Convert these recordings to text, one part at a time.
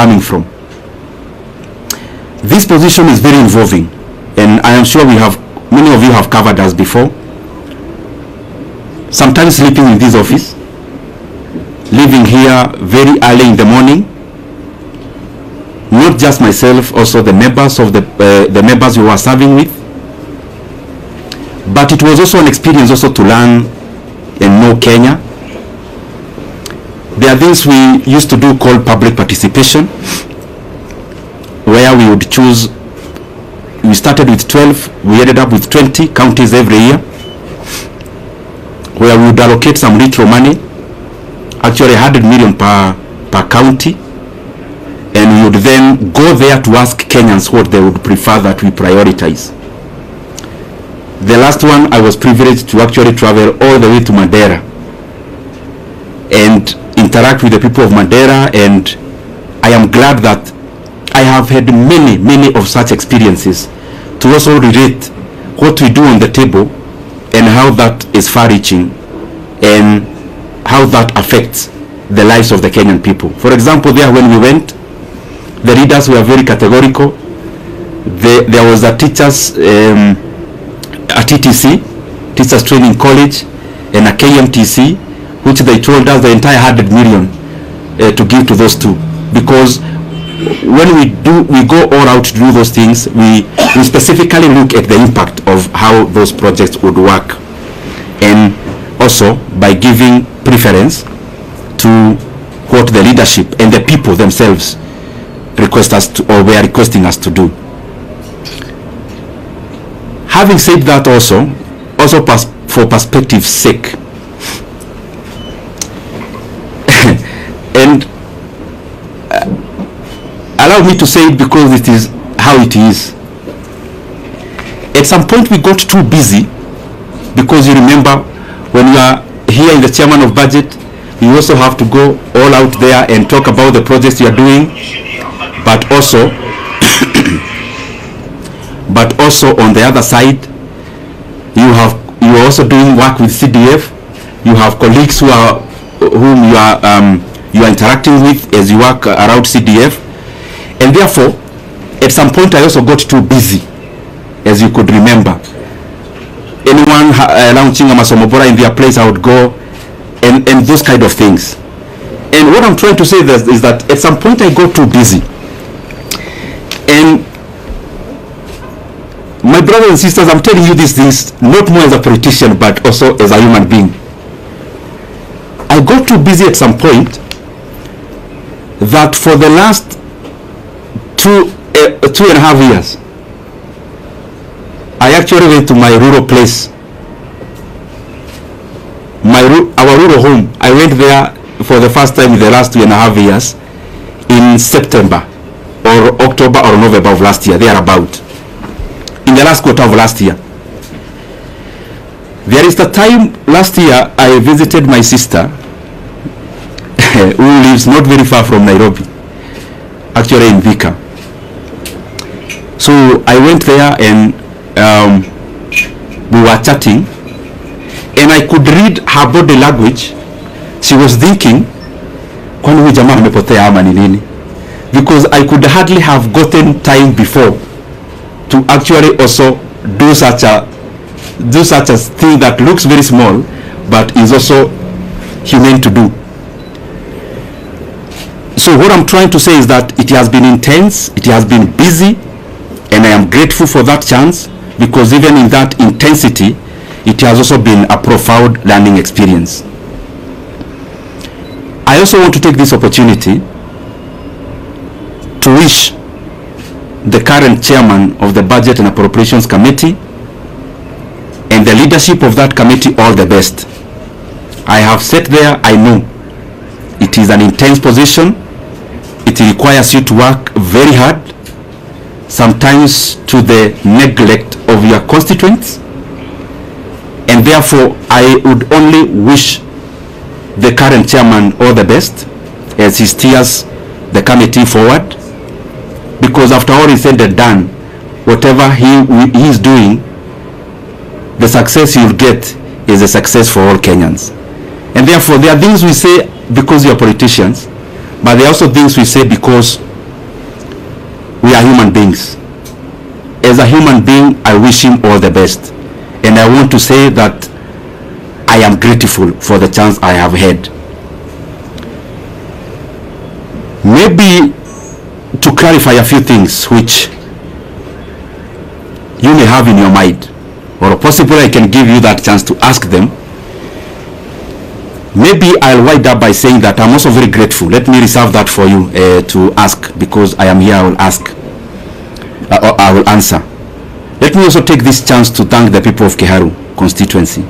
coming from. This position is very involving, and I am sure many of you have covered us before. Sometimes sleeping in this office, leaving here very early in the morning. Not just myself, also the members of the members we were serving with. But it was also an experience also to learn and know Kenya. There are things we used to do called public participation, where we would choose. We started with 12, we ended up with 20 counties every year, where we would allocate some retro money, actually 100 million per county, and we would then go there to ask Kenyans what they would prefer that we prioritize. The last one, I was privileged to actually travel all the way to Mandera and interact with the people of Mandera, and I am glad that I have had many of such experiences to also relate what we do on the table and how that is far-reaching and how that affects the lives of the Kenyan people. For example, there when we went, the leaders were very categorical. There was a teachers, a TTC, Teachers Training College, and a KMTC, which they told us the entire 100 million to give to those two, because when we go all out to do those things, we specifically look at the impact of how those projects would work, and also by giving preference to what the leadership and the people themselves request us to, or were requesting us to do. Having said that, also for perspective's sake, and allow me to say it because it is how it is. At some point we got too busy, because you remember when you are here in the chairman of budget, you also have to go all out there and talk about the projects you are doing, but also on the other side, you are also doing work with CDF. You have colleagues whom you are interacting with as you work around CDF, and therefore at some point I also got too busy, as you could remember. Anyone launching a Masomobora in their place, I would go, and those kind of things. And what I'm trying to say is that at some point I got too busy, and my brothers and sisters, I'm telling you these things not more as a politician but also as a human being. I got too busy at some point that for the last 2.5 years, I actually went to my rural place, our rural home. I went there for the first time in the last 2.5 years in September or October or November of last year, thereabout, in the last quarter of last year. There is the time last year I visited my sister who lives not very far from Nairobi, actually in Vika. So I went there and we were chatting, and I could read her body language. She was thinking, kwani huyu jamaa amepotea ama ni nini? Because I could hardly have gotten time before to actually also do such a thing that looks very small but is also humane to do. So what I'm trying to say is that it has been intense, it has been busy, and I am grateful for that chance, because even in that intensity, it has also been a profound learning experience. I also want to take this opportunity to wish the current chairman of the Budget and Appropriations Committee and the leadership of that committee all the best. I have sat there, I know it is an intense position. It requires you to work very hard, sometimes to the neglect of your constituents, and therefore I would only wish the current chairman all the best as he steers the committee forward, because after all is said and done, whatever he is doing, the success you'll get is a success for all Kenyans. And therefore there are things we say because we are politicians, but there are also things we say because we are human beings. As a human being, I wish him all the best. And I want to say that I am grateful for the chance I have had. Maybe to clarify a few things which you may have in your mind, or possibly I can give you that chance to ask them. Maybe I'll wind up by saying that I'm also very grateful. Let me reserve that for you to ask, because I am here. I will ask. I will answer. Let me also take this chance to thank the people of Kiharu constituency,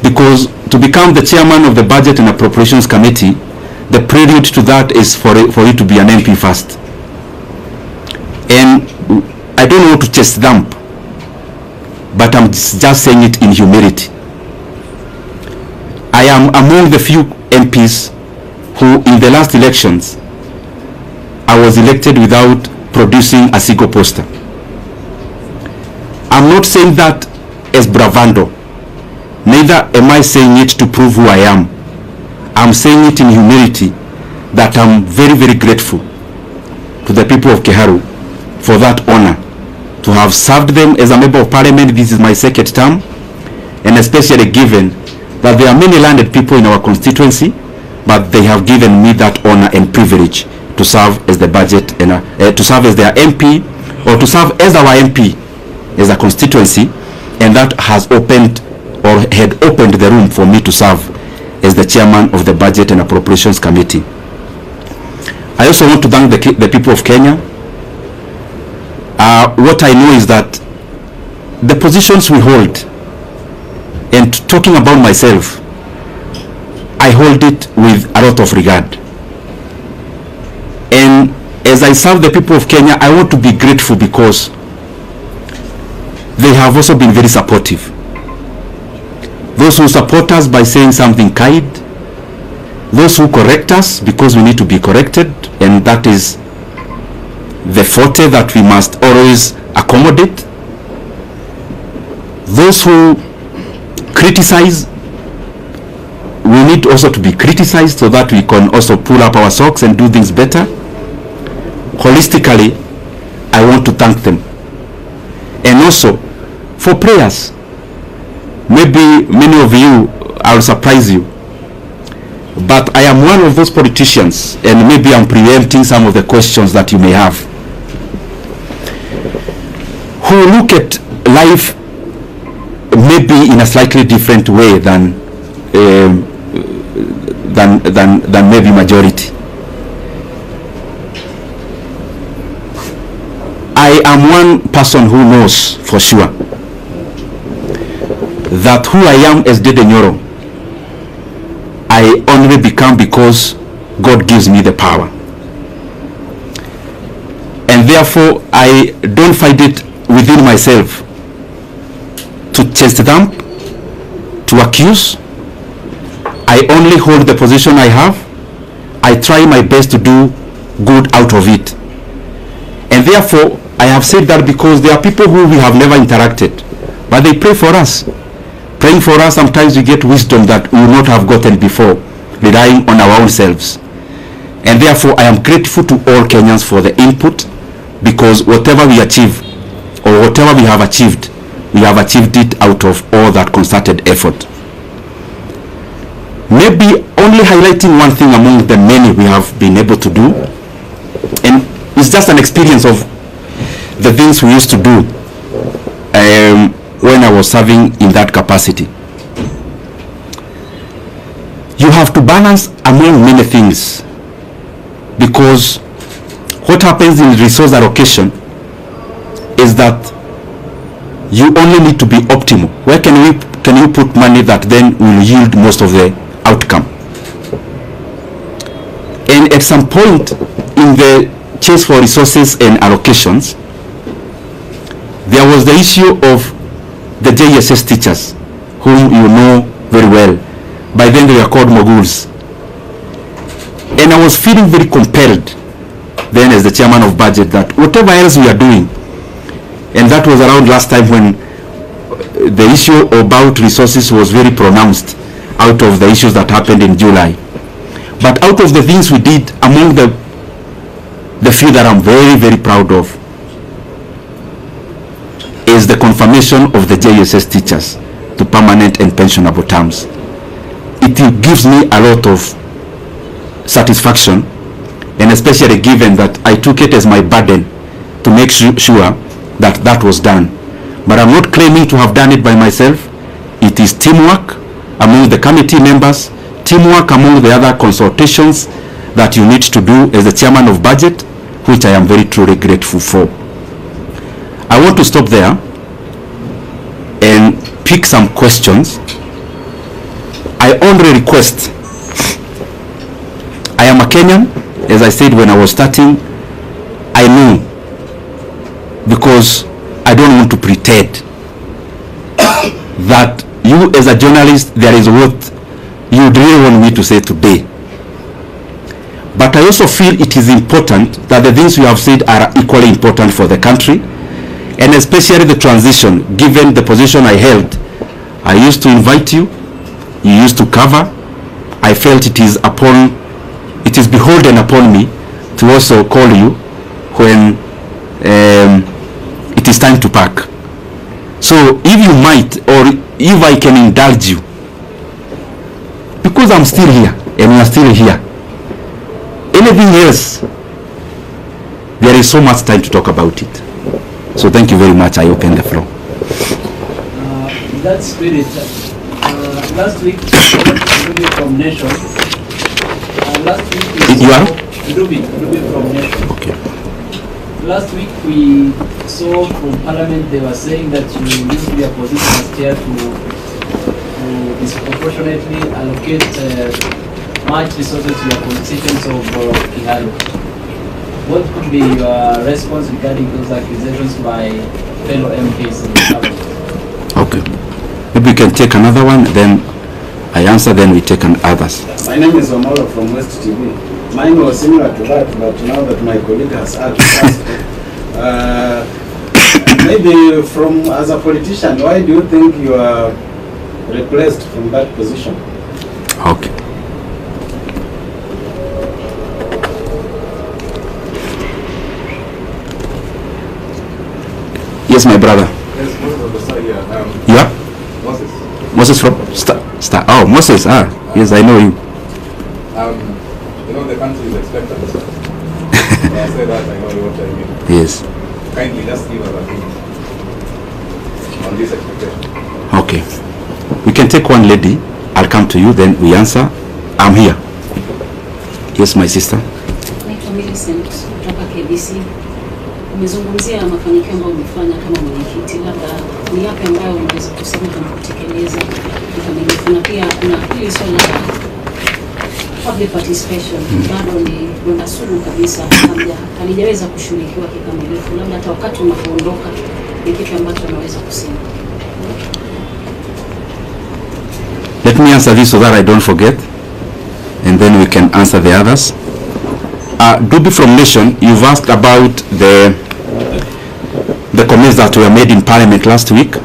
because to become the chairman of the Budget and Appropriations Committee, the prelude to that is for you to be an MP first. And I don't want to chest dump, but I'm just saying it in humility. I am among the few MPs who, in the last elections, I was elected without producing a single poster. I'm not saying that as bravado, neither am I saying it to prove who I am. I'm saying it in humility, that I'm very, very grateful to the people of Kiharu for that honor, to have served them as a member of parliament. This is my second term, and especially given that there are many landed people in our constituency, but they have given me that honor and privilege to serve as the budget and to serve as their MP, or to serve as our MP as a constituency, and that has opened, or had opened the room for me to serve as the chairman of the Budget and Appropriations Committee. I also want to thank the people of Kenya. What I know is that the positions we hold, and talking about myself, I hold it with a lot of regard. And as I serve the people of Kenya, I want to be grateful because they have also been very supportive. Those who support us by saying something kind, those who correct us because we need to be corrected, and that is the forte that we must always accommodate. Those who criticize, we need also to be criticized so that we can also pull up our socks and do things better. Holistically, I want to thank them. And also for prayers. Maybe many of you, I'll surprise you, but I am one of those politicians, and maybe I'm preempting some of the questions that you may have, who look at life maybe in a slightly different way than maybe majority. I am one person who knows for sure that who I am as Dede Nyoro, I only become because God gives me the power. And therefore, I don't find it within myself to chest dump, to accuse. I only hold the position I have. I try my best to do good out of it. And therefore, I have said that because there are people who we have never interacted, but they pray for us. Praying for us, sometimes we get wisdom that we would not have gotten before, relying on our own selves. And therefore, I am grateful to all Kenyans for the input, because whatever we achieve, or whatever we have achieved it out of all that concerted effort. Maybe only highlighting one thing among the many we have been able to do, and it's just an experience of the things we used to do when I was serving in that capacity. You have to balance among many things, because what happens in resource allocation is that you only need to be optimal. Where can you put money that then will yield most of the outcome? And at some point in the chase for resources and allocations, there was the issue of the JSS teachers, whom you know very well. By then they were called moguls. And I was feeling very compelled then as the chairman of budget that whatever else we are doing, and that was around last time when the issue about resources was very pronounced out of the issues that happened in July. But out of the things we did, among the the few that I'm very, very proud of is the confirmation of the JSS teachers to permanent and pensionable terms. It gives me a lot of satisfaction, and especially given that I took it as my burden to make sure that that was done. But I'm not claiming to have done it by myself. It is teamwork among the committee members, teamwork among the other consultations that you need to do as the chairman of budget, which I am very truly grateful for. I want to stop there and pick some questions. I only request, I am a Kenyan, as I said when I was starting. I know, because I don't want to pretend that you as a journalist, there is what you really want me to say today. But I also feel it is important that the things you have said are equally important for the country, and especially the transition, given the position I held. I used to invite you, you used to cover. I felt it is beholden upon me to also call you when it is time to pack. So if you might, or if I can indulge you, because I'm still here and you are still here, anything else, there is so much time to talk about it. So thank you very much. I open the floor. That spirit, last week from Nation. Last week you are? Ruby from Nation. Okay. Last week we saw from Parliament they were saying that you used to be a position as chair to disproportionately allocate much resources to your constituents of Kiharu. What could be your response regarding those accusations by fellow MPs in the Parliament? Okay. Maybe we can take another one, then I answer, then we take others. My name is Omolo from West TV. Mine was similar to that, but now that my colleague has asked, maybe as a politician, why do you think you are replaced from that position? Okay. Yes, my brother. Yes, Moses of the side here. Yeah? Moses. Moses from Star. Oh, Moses. Yes, I know you. You know the country is expectant. When I say that, I know what I mean. Yes. Kindly just give us a hint on this expectation. Okay. We can take one lady. I'll come to you, then we answer. I'm here. Yes, my sister. Naitwa Millicent kutoka KBC. Umezungumzia mafanikio ambayo umefanya kama mwenyekiti, labda ni yapi ambayo unaweza kusema kama kutekeleza kikamilifu, na pia kuna hili swala la public participation bado ni donda sugu kabisa, halijaweza kushughulikiwa kikamilifu, labda hata wakati unapoondoka ni kitu ambacho unaweza kusema. Let me answer this so that I don't forget, and then we can answer the others. Duby from Nation, you've asked about the comments that were made in Parliament last week.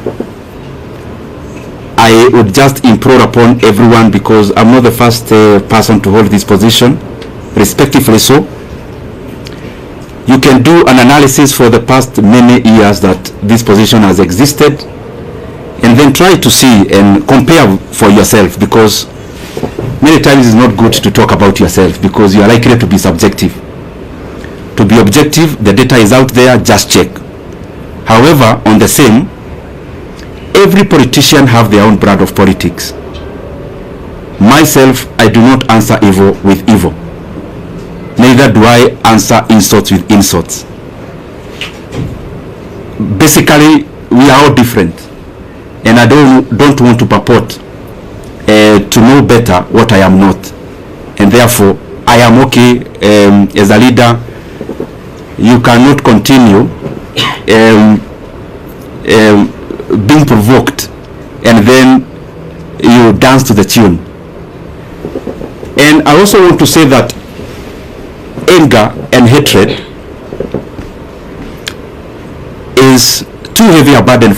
I would just implore upon everyone, because I'm not the first person to hold this position, respectively so. You can do an analysis for the past many years that this position has existed, and then try to see and compare for yourself, because many times it's not good to talk about yourself, because you are likely to be subjective. To be objective, the data is out there, just check. However, on the same, every politician have their own brand of politics. Myself, I do not answer evil with evil. Neither do I answer insults with insults. Basically, we are all different, and I don't want to purport to know better what I am not, and therefore I am okay as a leader. You cannot continue being provoked and then you dance to the tune. And I also want to say that anger and hatred is too heavy a burden